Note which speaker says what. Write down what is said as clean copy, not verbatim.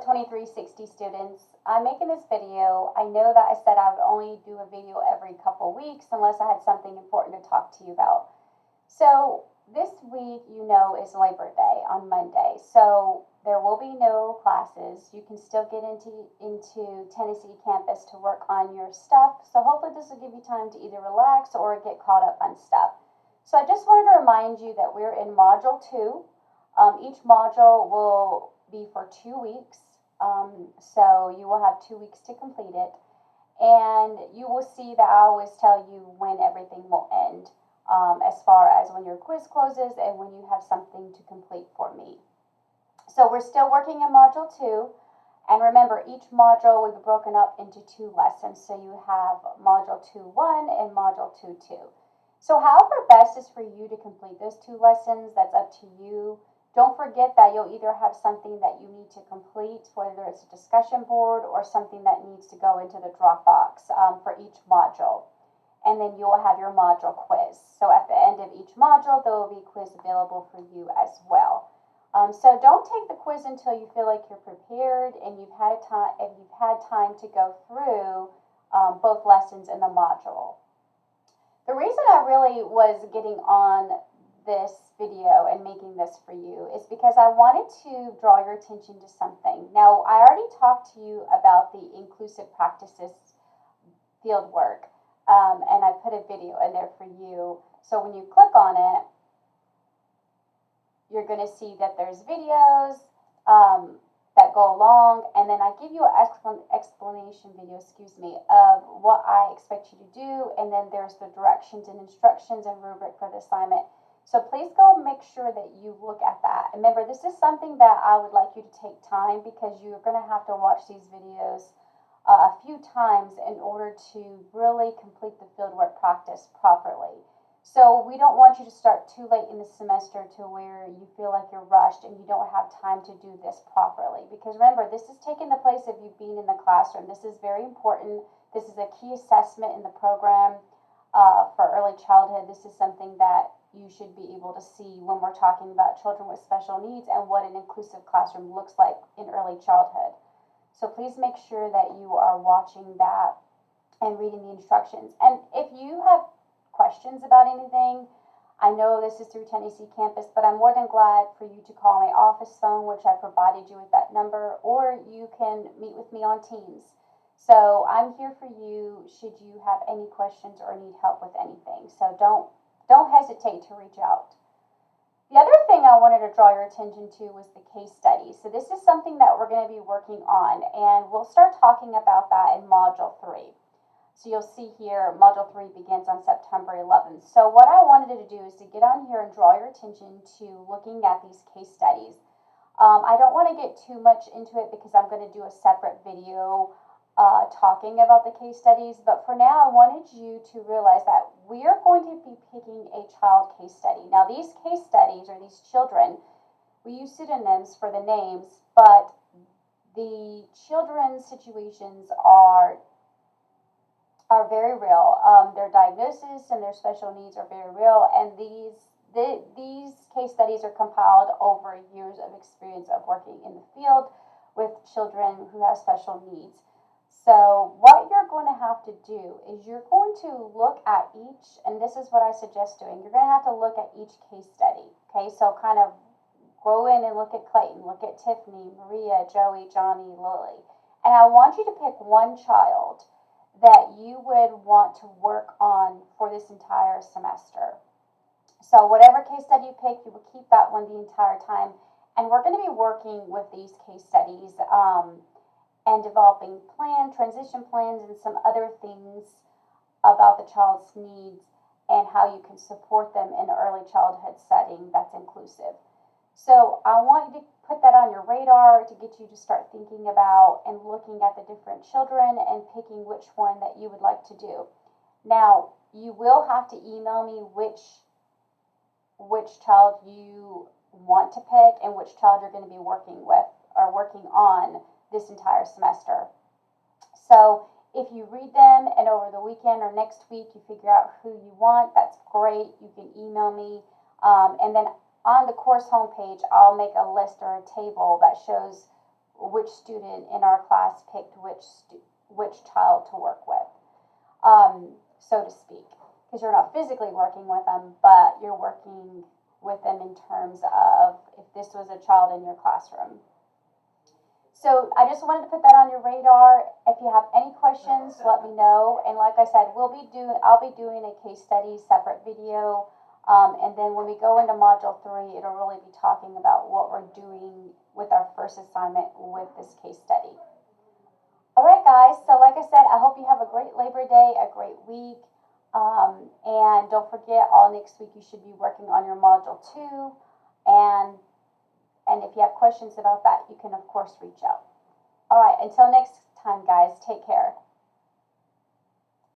Speaker 1: 2360 students. I'm making this video. I know that I said I would only do a video every couple weeks unless I had something important to talk to you about. So this week, you know, is Labor Day on Monday. So there will be no classes. You can still get into Tennessee campus to work on your stuff. So hopefully this will give you time to either relax or get caught up on stuff. So I just wanted to remind you that we're in Module 2. Each module will be for 2 weeks. So you will have 2 weeks to complete it. And you will see that I always tell you when everything will end, as far as when your quiz closes and when you have something to complete for me. So we're still working in Module 2. And remember, each module will be broken up into 2 lessons. So you have Module 2.1 and Module 2.2. So however best is for you to complete those 2 lessons, that's up to you. Don't forget that you'll either have something that you need to complete, whether it's a discussion board or something that needs to go into the Dropbox for each module. And then you'll have your module quiz. So at the end of each module, there will be a quiz available for you as well. So don't take the quiz until you feel like you're prepared and you've had time to go through both lessons in the module. The reason I really was getting on this video and making this for you is because I wanted to draw your attention to something. Now, I already talked to you about the inclusive practices field work, and I put a video in there for you. So when you click on it, you're going to see that there's videos that go along, and then I give you an explanation video, of what I expect you to do, and then there's the directions and instructions and rubric for the assignment. So please go make sure that you look at that. And remember, this is something that I would like you to take time because you're going to have to watch these videos a few times in order to really complete the fieldwork practice properly. So we don't want you to start too late in the semester to where you feel like you're rushed and you don't have time to do this properly. Because remember, this is taking the place of you being in the classroom. This is very important. This is a key assessment in the program for early childhood. This is something that you should be able to see when we're talking about children with special needs and what an inclusive classroom looks like in early childhood. So please make sure that you are watching that and reading the instructions. And if you have questions about anything, I know this is through Tennessee campus, but I'm more than glad for you to call my office phone, which I provided you with that number, or you can meet with me on Teams. So I'm here for you should you have any questions or need help with anything. So don't hesitate to reach out. The other thing I wanted to draw your attention to was the case study. So this is something that we're going to be working on, and we'll start talking about that in Module 3. So you'll see here, Module 3 begins on September 11th. So what I wanted to do is to get on here and draw your attention to looking at these case studies. I don't want to get too much into it because I'm going to do a separate video talking about the case studies. But for now, I wanted you to realize that we are going to be picking a child case study. Now, these case studies, or these children, we use pseudonyms for the names, but the children's situations are very real. Their diagnosis and their special needs are very real, and these case studies are compiled over years of experience of working in the field with children who have special needs. So what you're going to have to do is you're going to look at each, and this is what I suggest doing, you're going to have to look at each case study. Okay, so kind of go in and look at Clayton, look at Tiffany, Maria, Joey, Johnny, Lily, and I want you to pick one child that you would want to work on for this entire semester. So whatever case study you pick, you will keep that one the entire time. And we're going to be working with these case studies and developing transition plans, and some other things about the child's needs and how you can support them in an early childhood setting that's inclusive. So I want you to put that on your radar to get you to start thinking about and looking at the different children and picking which one that you would like to do. Now, you will have to email me which child you want to pick and which child you're going to be working with or working on this entire semester. So if you read them and over the weekend or next week you figure out who you want, that's great. You can email me. And then on the course homepage, I'll make a list or a table that shows which student in our class picked which child to work with, so to speak, because you're not physically working with them, but you're working with them in terms of if this was a child in your classroom. So I just wanted to put that on your radar. If you have any questions, let me know. And like I said, I'll be doing a case study separate video. And then when we go into Module 3, it'll really be talking about what we're doing with our first assignment with this case study. All right, guys. So like I said, I hope you have a great Labor Day, a great week. And don't forget, all next week you should be working on your Module 2. And if you have questions about that, you can, of course, reach out. All right, until next time, guys, take care.